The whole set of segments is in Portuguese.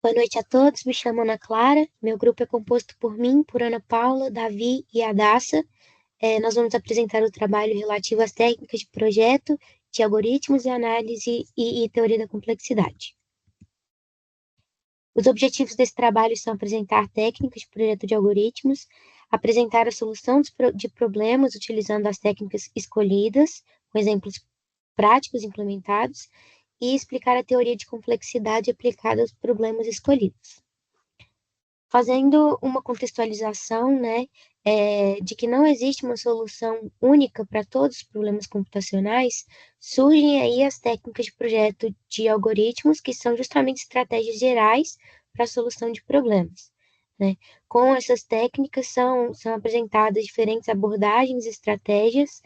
Boa noite a todos, me chamo Ana Clara, meu grupo é composto por mim, por Ana Paula, Davi e Adassa. Nós vamos apresentar o trabalho relativo às técnicas de projeto, de algoritmos e análise e teoria da complexidade. Os objetivos desse trabalho são apresentar técnicas de projeto de algoritmos, apresentar a solução de problemas utilizando as técnicas escolhidas, com exemplos práticos implementados, e explicar a teoria de complexidade aplicada aos problemas escolhidos. Fazendo uma contextualização, né, de que não existe uma solução única para todos os problemas computacionais, surgem aí as técnicas de projeto de algoritmos, que são justamente estratégias gerais para a solução de problemas, né? Com essas técnicas são apresentadas diferentes abordagens e estratégias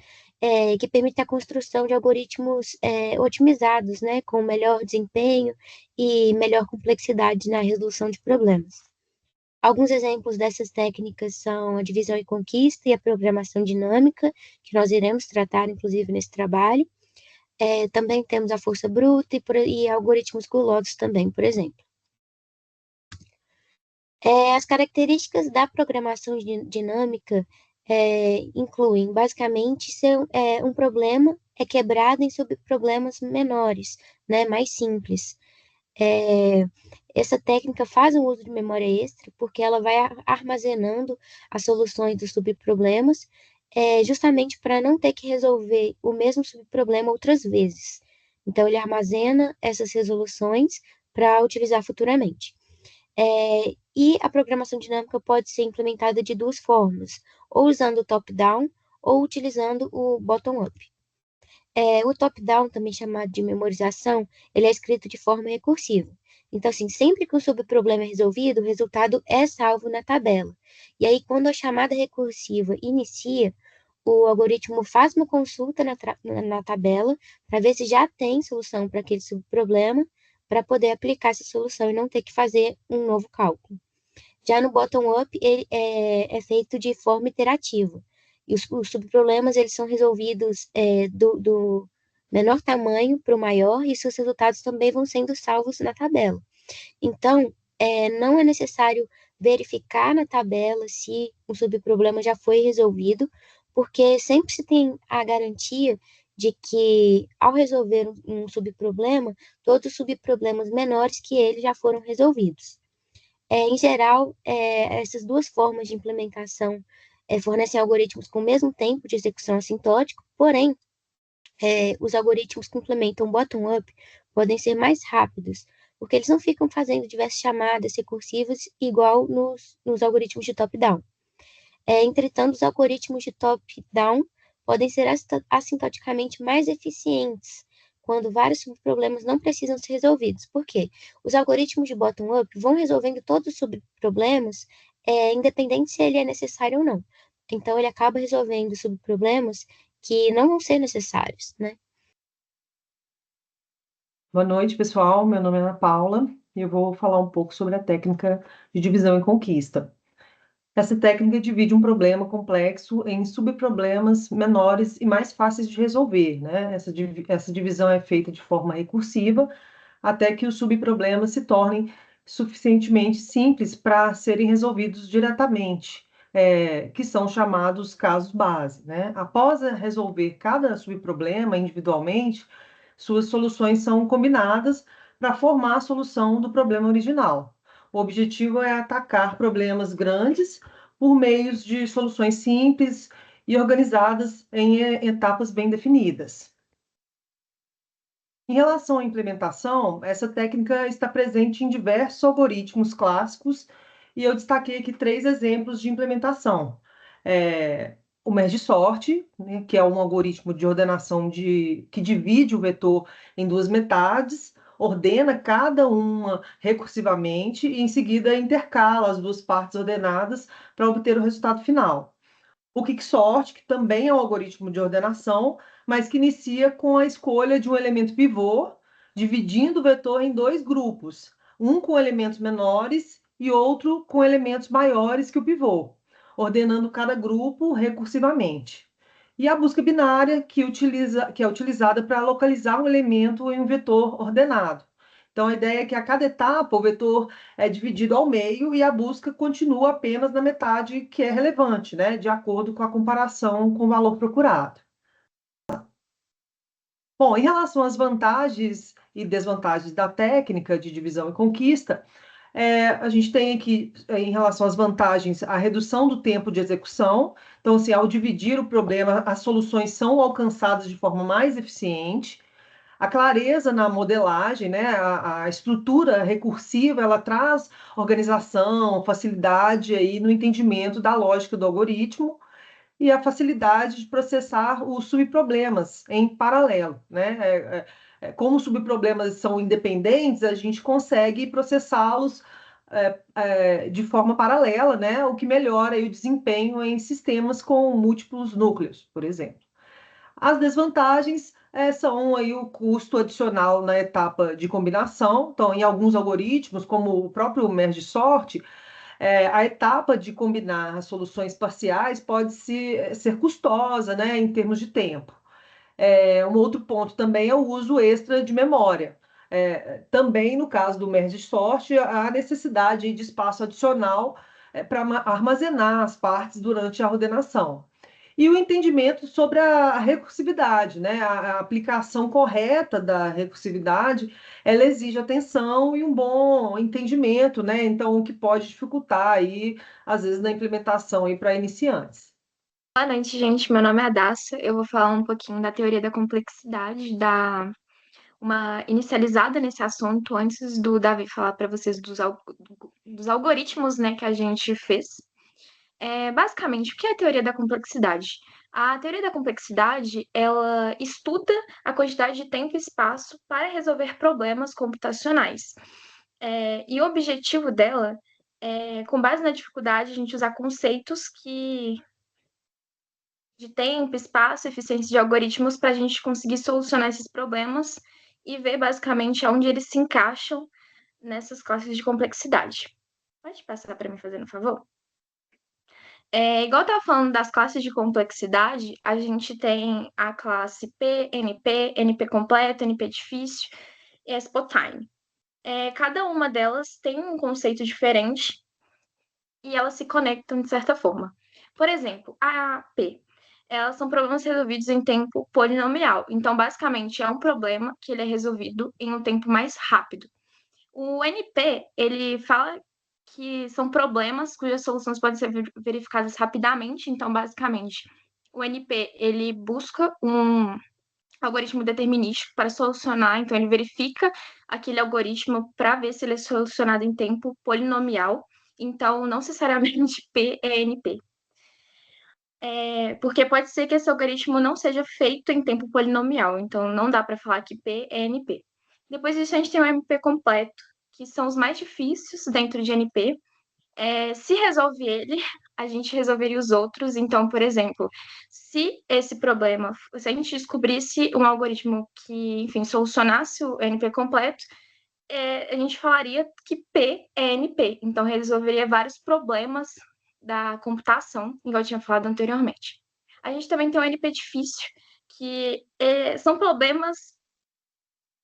que permitem a construção de algoritmos otimizados, né, com melhor desempenho e melhor complexidade na resolução de problemas. Alguns exemplos dessas técnicas são a divisão e conquista e a programação dinâmica, que nós iremos tratar, inclusive, nesse trabalho. Também temos a força bruta e algoritmos gulosos também, por exemplo. As características da programação dinâmica incluem, basicamente, um problema é quebrado em subproblemas menores, né, mais simples. Essa técnica faz um uso de memória extra porque ela vai armazenando as soluções dos subproblemas, justamente para não ter que resolver o mesmo subproblema outras vezes. Então, ele armazena essas resoluções para utilizar futuramente. E a programação dinâmica pode ser implementada de duas formas, ou usando o top-down, ou utilizando o bottom-up. O top-down, também chamado de memorização, ele é escrito de forma recursiva. Então, assim, sempre que o subproblema é resolvido, o resultado é salvo na tabela. E aí, quando a chamada recursiva inicia, o algoritmo faz uma consulta na tabela para ver se já tem solução para aquele subproblema, para poder aplicar essa solução e não ter que fazer um novo cálculo. Já no bottom-up, ele é feito de forma iterativa. E os subproblemas, eles são resolvidos do menor tamanho para o maior, e seus resultados também vão sendo salvos na tabela. Então, não é necessário verificar na tabela se um subproblema já foi resolvido, porque sempre se tem a garantia de que, ao resolver um subproblema, todos os subproblemas menores que ele já foram resolvidos. Em geral, essas duas formas de implementação fornecem algoritmos com o mesmo tempo de execução assintótico, porém, os algoritmos que implementam bottom-up podem ser mais rápidos, porque eles não ficam fazendo diversas chamadas recursivas igual nos algoritmos de top-down. Entretanto, os algoritmos de top-down podem ser assintoticamente mais eficientes quando vários subproblemas não precisam ser resolvidos. Por quê? Os algoritmos de bottom-up vão resolvendo todos os subproblemas, independente se ele é necessário ou não. Então, ele acaba resolvendo subproblemas que não vão ser necessários, né? Boa noite, pessoal. Meu nome é Ana Paula e eu vou falar um pouco sobre a técnica de divisão e conquista. Essa técnica divide um problema complexo em subproblemas menores e mais fáceis de resolver, né? Essa divisão é feita de forma recursiva até que os subproblemas se tornem suficientemente simples para serem resolvidos diretamente, que são chamados casos base, né? Após resolver cada subproblema individualmente, suas soluções são combinadas para formar a solução do problema original. O objetivo é atacar problemas grandes por meios de soluções simples e organizadas em etapas bem definidas. Em relação à implementação, essa técnica está presente em diversos algoritmos clássicos e eu destaquei aqui 3 exemplos de implementação. O merge sort, né, que é um algoritmo de ordenação que divide o vetor em 2 metades, ordena cada uma recursivamente e, em seguida, intercala as 2 partes ordenadas para obter o resultado final. O quicksort, que também é um algoritmo de ordenação, mas que inicia com a escolha de um elemento pivô, dividindo o vetor em 2 grupos, um com elementos menores e outro com elementos maiores que o pivô, ordenando cada grupo recursivamente. E a busca binária, que é utilizada para localizar um elemento em um vetor ordenado. Então, a ideia é que a cada etapa o vetor é dividido ao meio e a busca continua apenas na metade que é relevante, né, de acordo com a comparação com o valor procurado. Bom, em relação às vantagens e desvantagens da técnica de divisão e conquista, a gente tem aqui, em relação às vantagens, a redução do tempo de execução. Então, assim, ao dividir o problema, as soluções são alcançadas de forma mais eficiente. A clareza na modelagem, né? A estrutura recursiva, ela traz organização, facilidade aí no entendimento da lógica do algoritmo e a facilidade de processar os subproblemas em paralelo, né? Como os subproblemas são independentes, a gente consegue processá-los de forma paralela, né? O que melhora aí o desempenho em sistemas com múltiplos núcleos, por exemplo. As desvantagens são aí o custo adicional na etapa de combinação. Então, em alguns algoritmos, como o próprio merge sort, a etapa de combinar as soluções parciais pode ser custosa, né, em termos de tempo. Um outro ponto também é o uso extra de memória. Também, no caso do merge sort, a necessidade de espaço adicional para armazenar as partes durante a ordenação. E o entendimento sobre a recursividade, né? A aplicação correta da recursividade, ela exige atenção e um bom entendimento, né? Então, o que pode dificultar aí, às vezes, na implementação aí para iniciantes. Boa noite, gente. Meu nome é Adassa. Eu vou falar um pouquinho da teoria da complexidade, dar uma inicializada nesse assunto antes do Davi falar para vocês dos algoritmos, né, que a gente fez. Basicamente, o que é a teoria da complexidade? A teoria da complexidade, ela estuda a quantidade de tempo e espaço para resolver problemas computacionais. E o objetivo dela é, com base na dificuldade, a gente usar conceitos de tempo, espaço, eficiência de algoritmos para a gente conseguir solucionar esses problemas e ver basicamente onde eles se encaixam nessas classes de complexidade. Pode passar para mim, fazendo um favor? Igual eu estava falando das classes de complexidade, a gente tem a classe P, NP, NP completo, NP difícil e SPOTIME. Cada uma delas tem um conceito diferente e elas se conectam de certa forma. Por exemplo, a P, elas são problemas resolvidos em tempo polinomial. Então, basicamente, é um problema que ele é resolvido em um tempo mais rápido. O NP, ele fala que são problemas cujas soluções podem ser verificadas rapidamente. Então, basicamente, o NP, ele busca um algoritmo determinístico para solucionar. Então, ele verifica aquele algoritmo para ver se ele é solucionado em tempo polinomial. Então, não necessariamente P é NP. Porque pode ser que esse algoritmo não seja feito em tempo polinomial, então não dá para falar que P é NP. Depois disso, a gente tem o MP completo, que são os mais difíceis dentro de NP. Se resolve ele, a gente resolveria os outros. Então, por exemplo, se esse problema, se a gente descobrisse um algoritmo que, enfim, solucionasse o NP completo, a gente falaria que P é NP. Então, resolveria vários problemas da computação, igual eu tinha falado anteriormente. A gente também tem o NP difícil, que são problemas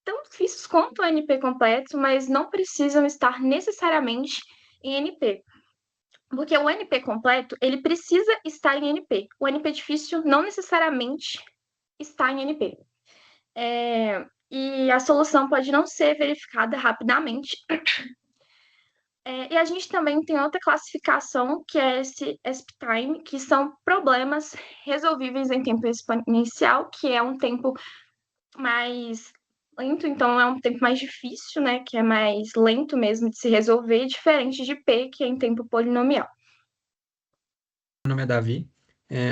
tão difíceis quanto o NP completo, mas não precisam estar necessariamente em NP. Porque o NP completo, ele precisa estar em NP. O NP difícil não necessariamente está em NP. E a solução pode não ser verificada rapidamente. E a gente também tem outra classificação, que é esse SPTime, que são problemas resolvíveis em tempo exponencial, que é um tempo mais lento, então é um tempo mais difícil, né? Que é mais lento mesmo de se resolver, diferente de P, que é em tempo polinomial. Meu nome é Davi.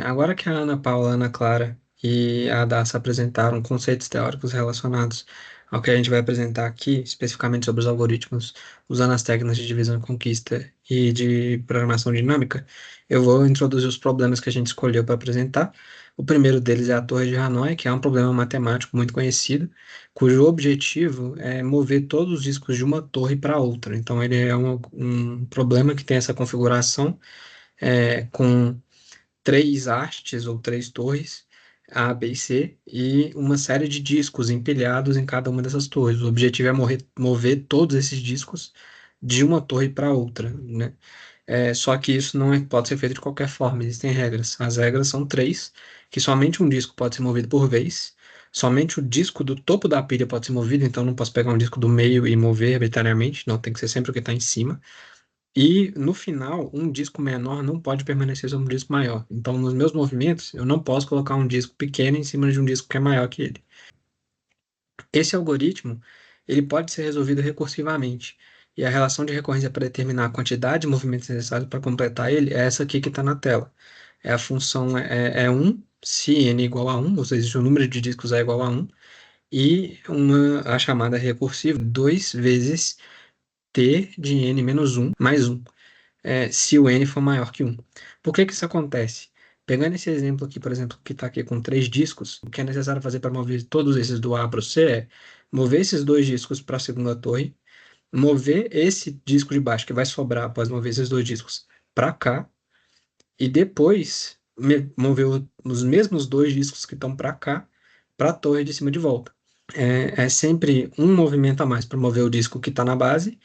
Agora que a Ana Paula, a Ana Clara e a Dassa apresentaram conceitos teóricos relacionados ao que a gente vai apresentar aqui, especificamente sobre os algoritmos, usando as técnicas de divisão e conquista e de programação dinâmica, eu vou introduzir os problemas que a gente escolheu para apresentar. O primeiro deles é a Torre de Hanoi, que é um problema matemático muito conhecido, cujo objetivo é mover todos os discos de uma torre para outra. Então, ele é um problema que tem essa configuração com três hastes ou três torres, A, B e C, e uma série de discos empilhados em cada uma dessas torres. O objetivo é mover todos esses discos de uma torre para outra, né? Só que isso não pode ser feito de qualquer forma, existem regras. As regras são três, que somente um disco pode ser movido por vez, somente o disco do topo da pilha pode ser movido, então não posso pegar um disco do meio e mover arbitrariamente, não, tem que ser sempre o que está em cima. E no final, um disco menor não pode permanecer sobre um disco maior. Então, nos meus movimentos, eu não posso colocar um disco pequeno em cima de um disco que é maior que ele. Esse algoritmo, ele pode ser resolvido recursivamente. E a relação de recorrência para determinar a quantidade de movimentos necessários para completar ele é essa aqui que está na tela. A função é 1, se n igual a 1, ou seja, o número de discos é igual a 1, e a chamada recursiva 2 vezes t de n menos 1 mais 1, se o n for maior que 1. Por que que isso acontece? Pegando esse exemplo aqui, por exemplo, que está aqui com 3 discos, o que é necessário fazer para mover todos esses do A para o C é mover esses 2 discos para a segunda torre, mover esse disco de baixo que vai sobrar após mover esses 2 discos para cá, e depois mover os mesmos 2 discos que estão para cá para a torre de cima de volta. É sempre um movimento a mais para mover o disco que está na base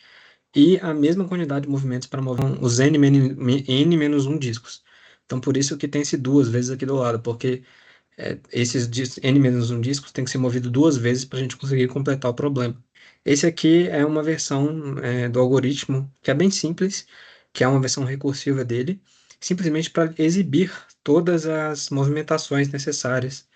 e a mesma quantidade de movimentos para mover os n-1 discos. Então, por isso que tem esse 2 vezes aqui do lado, porque esses n-1 discos tem que ser movido 2 vezes para a gente conseguir completar o problema. Esse aqui é uma versão do algoritmo que é bem simples, que é uma versão recursiva dele, simplesmente para exibir todas as movimentações necessárias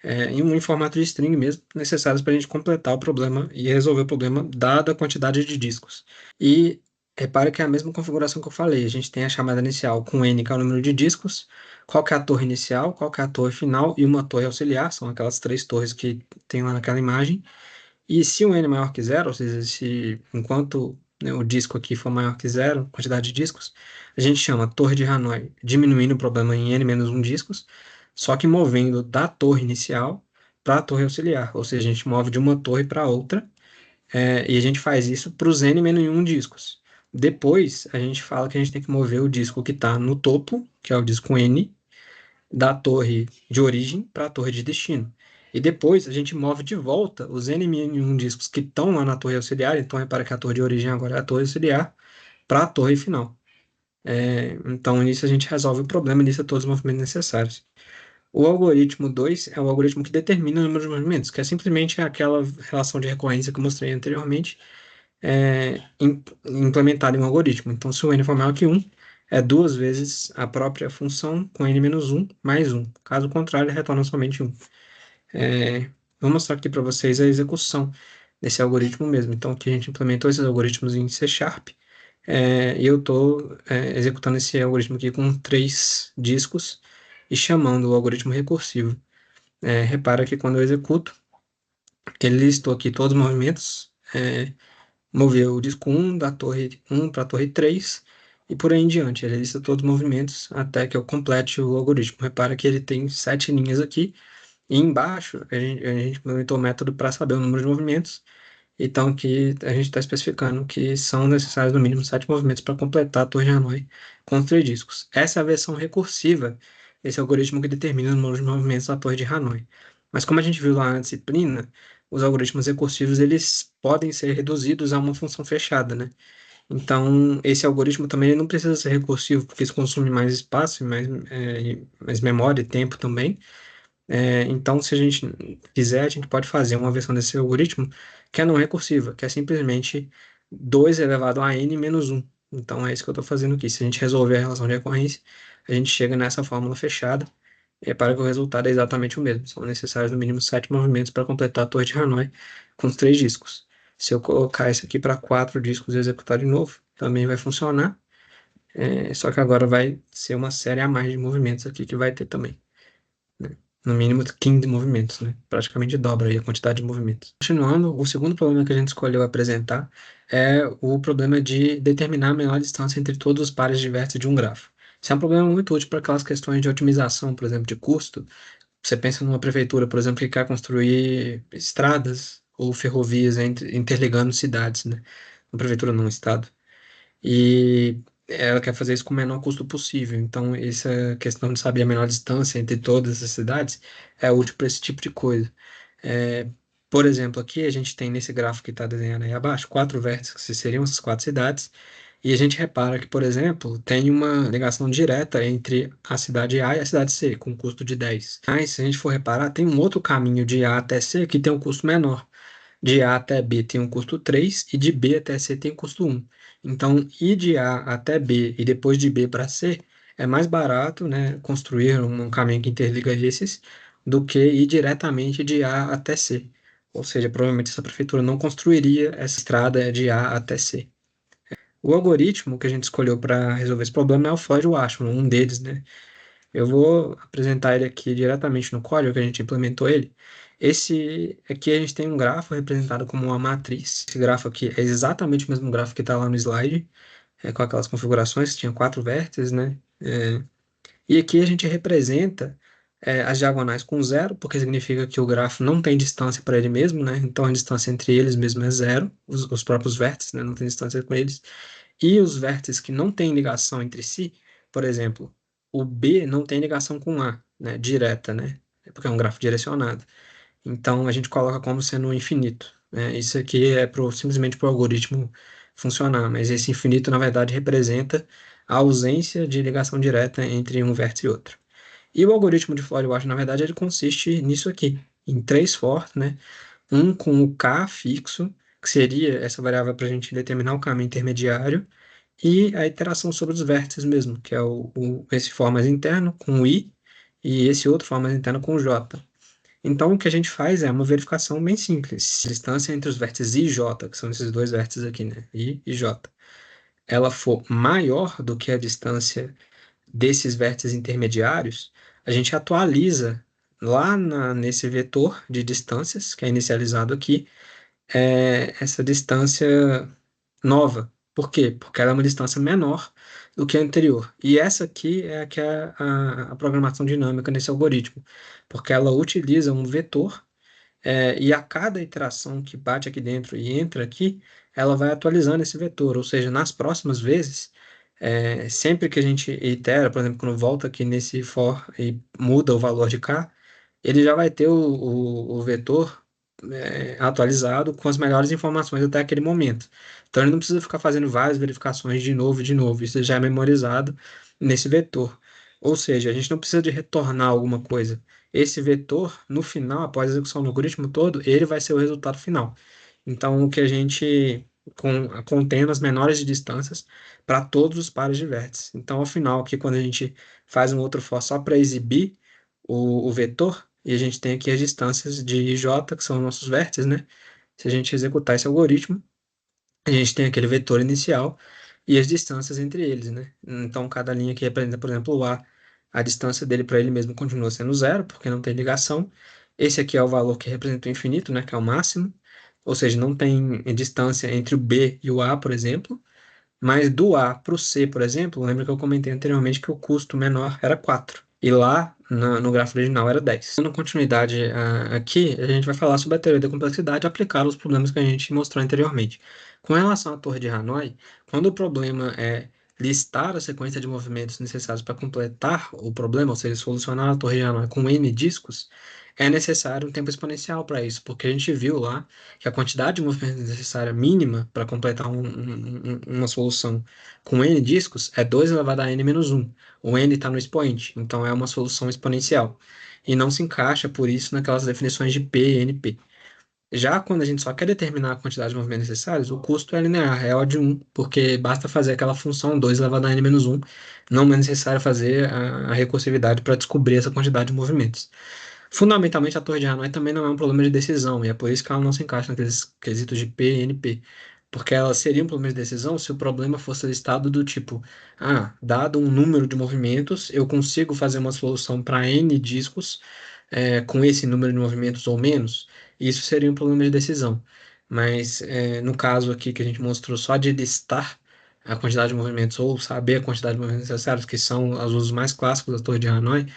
em formato de string mesmo, necessários para a gente completar o problema e resolver o problema, dada a quantidade de discos. E repare que é a mesma configuração que eu falei. A gente tem a chamada inicial com n, que é o número de discos, qual que é a torre inicial, qual que é a torre final e uma torre auxiliar, são aquelas 3 torres que tem lá naquela imagem. E se o n é maior que zero, ou seja, se enquanto o disco aqui for maior que zero, quantidade de discos, a gente chama torre de Hanoi, diminuindo o problema em n-1 discos, só que movendo da torre inicial para a torre auxiliar, ou seja, a gente move de uma torre para outra, e a gente faz isso para os n-1 discos. Depois, a gente fala que a gente tem que mover o disco que está no topo, que é o disco N, da torre de origem para a torre de destino. E depois a gente move de volta os n-1 discos que estão lá na torre auxiliar, então repara que a torre de origem agora é a torre auxiliar, para a torre final. Então, nisso a gente resolve o problema, nisso todos os movimentos necessários. O algoritmo 2 é o algoritmo que determina o número de movimentos, que é simplesmente aquela relação de recorrência que eu mostrei anteriormente, implementada em um algoritmo. Então, se o n for maior que 1, é 2 vezes a própria função com n-1 mais 1. Caso contrário, retorna somente 1. Vou mostrar aqui para vocês a execução desse algoritmo mesmo. Então, aqui a gente implementou esses algoritmos em C#, e eu estou executando esse algoritmo aqui com 3 discos e chamando o algoritmo recursivo. Repara que quando eu executo, ele listou aqui todos os movimentos, moveu o disco 1 da torre 1 para a torre 3 e por aí em diante. Ele lista todos os movimentos até que eu complete o algoritmo. Repara que ele tem 7 linhas aqui e embaixo a gente implementou o método para saber o número de movimentos. Então aqui a gente está especificando que são necessários no mínimo 7 movimentos para completar a torre de Hanoi com os 3 discos. Essa é a versão recursiva desse algoritmo que determina o número de movimentos da torre de Hanoi. Mas como a gente viu lá na disciplina, os algoritmos recursivos eles podem ser reduzidos a uma função fechada, né? Então, esse algoritmo também ele não precisa ser recursivo, porque isso consome mais espaço, mais memória e tempo também. Então, se a gente quiser, a gente pode fazer uma versão desse algoritmo que é não recursiva, que é simplesmente 2 elevado a n menos 1. Então, é isso que eu estou fazendo aqui. Se a gente resolver a relação de recorrência, a gente chega nessa fórmula fechada. E repara que o resultado é exatamente o mesmo. São necessários no mínimo 7 movimentos para completar a torre de Hanoi com os 3 discos. Se eu colocar isso aqui para 4 discos e executar de novo, também vai funcionar. Só que agora vai ser uma série a mais de movimentos aqui que vai ter também, né? No mínimo 15 movimentos, né? Praticamente dobra aí a quantidade de movimentos. Continuando, o segundo problema que a gente escolheu apresentar é o problema de determinar a menor distância entre todos os pares de vértices de um grafo. Isso é um problema muito útil para aquelas questões de otimização, por exemplo, de custo. Você pensa numa prefeitura, por exemplo, que quer construir estradas ou ferrovias interligando cidades, né? Uma prefeitura não, um estado. E ela quer fazer isso com o menor custo possível. Então, essa questão de saber a menor distância entre todas as cidades é útil para esse tipo de coisa. É, por exemplo, aqui a gente tem nesse gráfico que está desenhado aí abaixo, 4 vértices, que seriam essas 4 cidades, e a gente repara que, por exemplo, tem uma ligação direta entre a cidade A e a cidade C, com custo de 10. Mas, se a gente for reparar, tem um outro caminho de A até C que tem um custo menor. De A até B tem um custo 3 e de B até C tem custo 1. Então, ir de A até B e depois de B para C é mais barato, né, construir um caminho que interliga esses do que ir diretamente de A até C. Ou seja, provavelmente essa prefeitura não construiria essa estrada de A até C. O algoritmo que a gente escolheu para resolver esse problema é o Floyd-Warsham, um deles, né? Eu vou apresentar ele aqui diretamente no código que a gente implementou ele. Esse aqui a gente tem um grafo representado como uma matriz. Esse grafo aqui é exatamente o mesmo grafo que está lá no slide, com aquelas configurações que tinha 4 vértices, né? E aqui a gente representa as diagonais com zero, porque significa que o grafo não tem distância para ele mesmo, né? Então a distância entre eles mesmo é zero, os próprios vértices, né? Não tem distância com eles. E os vértices que não têm ligação entre si, por exemplo, o B não tem ligação com A, né, direta, né, porque é um grafo direcionado. Então a gente coloca como sendo infinito, né? Isso aqui é simplesmente para o algoritmo funcionar, mas esse infinito na verdade representa a ausência de ligação direta entre um vértice e outro. E o algoritmo de Floyd-Warsham, na verdade, ele consiste nisso aqui, em 3 for, né? Um com o k fixo, que seria essa variável para a gente determinar o caminho intermediário, e a iteração sobre os vértices mesmo, que é esse for mais interno com o i, e esse outro for mais interno com o j. Então, o que a gente faz é uma verificação bem simples. Se a distância entre os vértices i e j, que são esses dois vértices aqui, né, i e j, ela for maior do que a distância desses vértices intermediários, a gente atualiza lá nesse vetor de distâncias, que é inicializado aqui, essa distância nova. Por quê? Porque ela é uma distância menor do que a anterior. E essa aqui é a que é a programação dinâmica nesse algoritmo, porque ela utiliza um vetor, e a cada iteração que bate aqui dentro e entra aqui, ela vai atualizando esse vetor, ou seja, nas próximas vezes, sempre que a gente itera, por exemplo, quando volta aqui nesse for e muda o valor de k, ele já vai ter o vetor atualizado com as melhores informações até aquele momento. Então ele não precisa ficar fazendo várias verificações de novo e de novo, isso já é memorizado nesse vetor. Ou seja, a gente não precisa de retornar alguma coisa. Esse vetor, no final, após a execução do algoritmo todo, ele vai ser o resultado final. Então, o que a gente contendo as menores de distâncias para todos os pares de vértices. Então, ao final, aqui, quando a gente faz um outro for só para exibir o vetor, e a gente tem aqui as distâncias de j, que são nossos vértices, né? Se a gente executar esse algoritmo, a gente tem aquele vetor inicial e as distâncias entre eles, né? Então, cada linha que representa, por exemplo, o a distância dele para ele mesmo continua sendo zero, porque não tem ligação. Esse aqui é o valor que representa o infinito, né? Que é o máximo. Ou seja, não tem distância entre o B e o A, por exemplo. Mas do A para o C, por exemplo, lembra que eu comentei anteriormente que o custo menor era 4. E lá no gráfico original era 10. Dando continuidade aqui, a gente vai falar sobre a teoria da complexidade aplicada aos problemas que a gente mostrou anteriormente. Com relação à torre de Hanoi, quando o problema é listar a sequência de movimentos necessários para completar o problema, ou seja, solucionar a torre de Hanoi com N discos, é necessário um tempo exponencial para isso, porque a gente viu lá que a quantidade de movimentos necessária mínima para completar uma solução com N discos é 2 elevado a N menos 1. O N está no expoente, então é uma solução exponencial. E não se encaixa, por isso, naquelas definições de P e NP. Já quando a gente só quer determinar a quantidade de movimentos necessários, o custo é linear, é O de 1, porque basta fazer aquela função 2 elevado a N menos 1. Não é necessário fazer a recursividade para descobrir essa quantidade de movimentos. Fundamentalmente, a torre de Hanoi também não é um problema de decisão, e é por isso que ela não se encaixa naqueles quesitos de P e NP. Porque ela seria um problema de decisão se o problema fosse listado do tipo, dado um número de movimentos, eu consigo fazer uma solução para N discos, com esse número de movimentos ou menos. Isso seria um problema de decisão. Mas no caso aqui que a gente mostrou só de listar a quantidade de movimentos ou saber a quantidade de movimentos necessários, que são os usos mais clássicos da torre de Hanoi,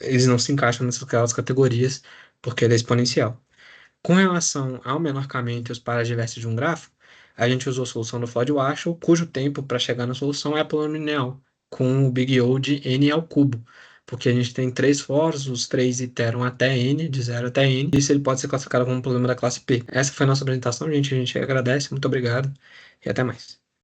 eles não se encaixam nessas categorias porque ele é exponencial. Com relação ao menor caminho entre os pares de vértices de um grafo, a gente usou a solução do Floyd-Warshall, cujo tempo para chegar na solução é polinomial, com o Big O de n ao cubo, porque a gente tem 3 fors, os 3 iteram até n, de 0 até n, e isso ele pode ser classificado como um problema da classe P. Essa foi a nossa apresentação, gente. A gente agradece, muito obrigado e até mais.